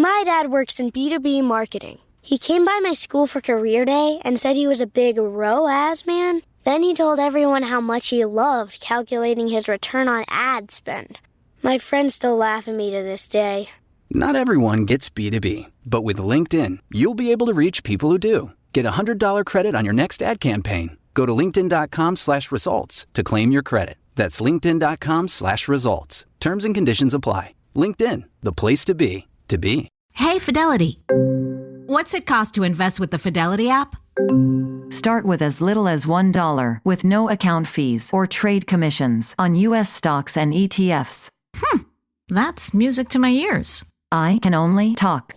My dad works in B2B marketing. He came by my school for career day and said he was a big ROAS man. Then he told everyone how much he loved calculating his return on ad spend. My friends still laugh at me to this day. Not everyone gets B2B, but with LinkedIn, you'll be able to reach people who do. Get a $100 credit on your next ad campaign. Go to linkedin.com/results to claim your credit. That's linkedin.com/results. Terms and conditions apply. LinkedIn, the place to be, to be. Hey, Fidelity. What's it cost to invest with the Fidelity app? Start with as little as $1 with no account fees or trade commissions on U.S. stocks and ETFs. That's music to my ears. I can only talk.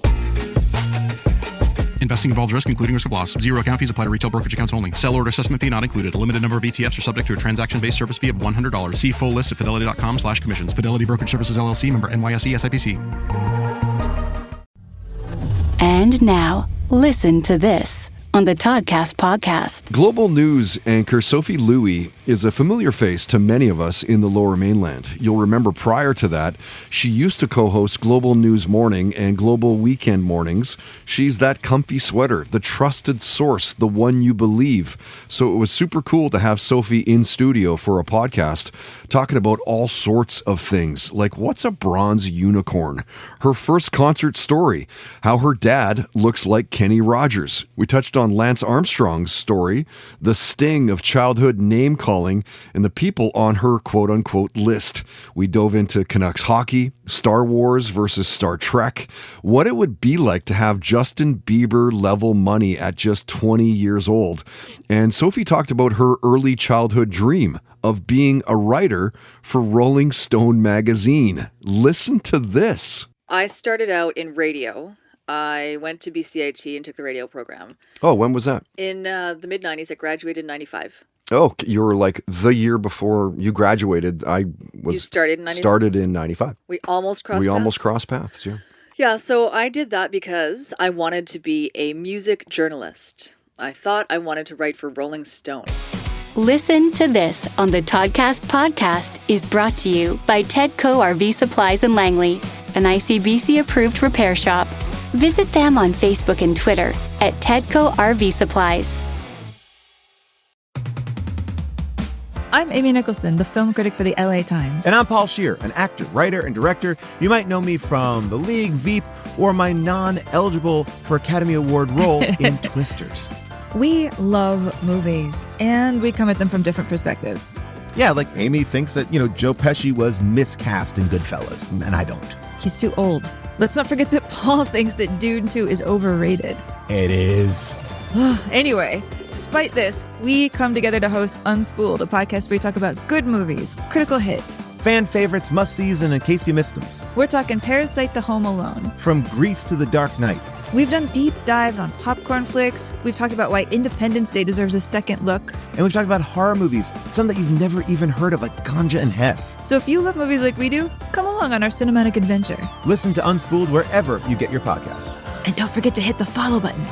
Investing involves risk, including risk of loss. Zero account fees apply to retail brokerage accounts only. Sell order assessment fee not included. A limited number of ETFs are subject to a transaction-based service fee of $100. See full list at fidelity.com/commissions. Fidelity Brokerage Services, LLC, member NYSE, SIPC. And now, listen to this on the Toddcast podcast. Global news anchor Sophie Louie is a familiar face to many of us in the Lower Mainland. You'll remember prior to that, she used to co-host Global News Morning and Global Weekend Mornings. She's that comfy sweater, the trusted source, the one you believe. So it was super cool to have Sophie in studio for a podcast talking about all sorts of things, like what's a bronze unicorn, her first concert story, how her dad looks like Kenny Rogers. We touched on Lance Armstrong's story, the sting of childhood name calling, and the people on her quote-unquote list. We dove into Canucks hockey, Star Wars versus Star Trek, what it would be like to have Justin Bieber-level money at just 20 years old. And Sophie talked about her early childhood dream of being a writer for Rolling Stone magazine. Listen to this. I started out in radio. I went to BCIT and took the radio program. Oh, when was that? In the mid-90s. I graduated in 95. Oh, you were like the year before you graduated. You started in 95? Started in 95. We almost crossed paths. Yeah. Yeah, so I did that because I wanted to be a music journalist. I thought I wanted to write for Rolling Stone. Listen to this on the Toddcast podcast is brought to you by Tedco RV Supplies in Langley, an ICBC-approved repair shop. Visit them on Facebook and Twitter at Tedco RV Supplies. I'm Amy Nicholson, the film critic for the LA Times. And I'm Paul Scheer, an actor, writer, and director. You might know me from The League, Veep, or my non-eligible for Academy Award role in Twisters. We love movies, and we come at them from different perspectives. Yeah, like Amy thinks that, Joe Pesci was miscast in Goodfellas, and I don't. He's too old. Let's not forget that Paul thinks that Dune 2 is overrated. It is. Anyway, despite this, we come together to host Unspooled, a podcast where we talk about good movies, critical hits, fan favorites, must-sees, and in case you missed them. We're talking Parasite to Home Alone. From Grease to The Dark Knight. We've done deep dives on popcorn flicks. We've talked about why Independence Day deserves a second look. And we've talked about horror movies, some that you've never even heard of, like Ganja and Hess. So if you love movies like we do, come along on our cinematic adventure. Listen to Unspooled wherever you get your podcasts. And don't forget to hit the follow button.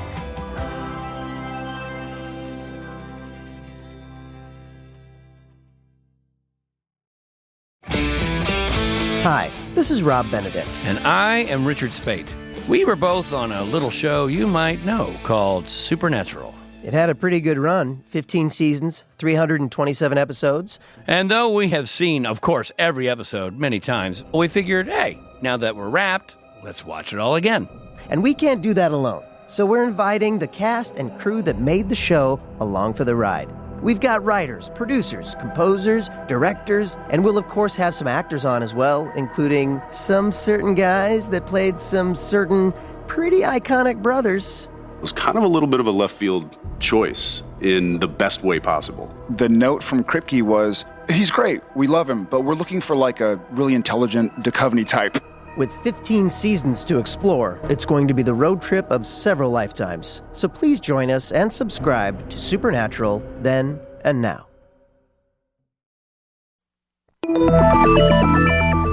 Hi, this is Rob Benedict. And I am Richard Spate. We were both on a little show you might know called Supernatural. It had a pretty good run, 15 seasons, 327 episodes. And though we have seen, of course, every episode many times, we figured, hey, now that we're wrapped, let's watch it all again. And we can't do that alone. So we're inviting the cast and crew that made the show along for the ride. We've got writers, producers, composers, directors, and we'll of course have some actors on as well, including some certain guys that played some certain pretty iconic brothers. It was kind of a little bit of a left field choice in the best way possible. The note from Kripke was, he's great, we love him, but we're looking for like a really intelligent Duchovny type. With 15 seasons to explore, it's going to be the road trip of several lifetimes. So please join us and subscribe to Supernatural then and now.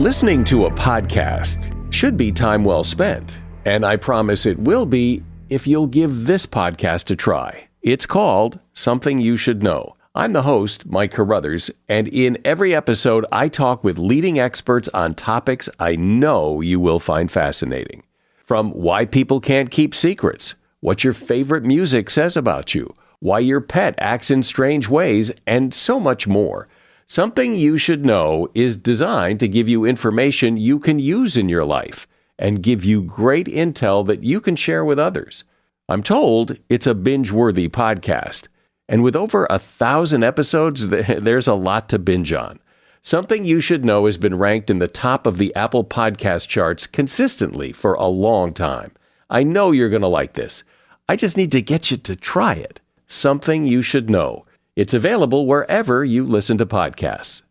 Listening to a podcast should be time well spent, and I promise it will be if you'll give this podcast a try. It's called Something You Should Know. I'm the host, Mike Carruthers, and in every episode, I talk with leading experts on topics I know you will find fascinating. From why people can't keep secrets, what your favorite music says about you, why your pet acts in strange ways, and so much more. Something You Should Know is designed to give you information you can use in your life and give you great intel that you can share with others. I'm told it's a binge-worthy podcast. And with over 1,000 episodes, there's a lot to binge on. Something You Should Know has been ranked in the top of the Apple Podcast charts consistently for a long time. I know you're going to like this. I just need to get you to try it. Something You Should Know. It's available wherever you listen to podcasts.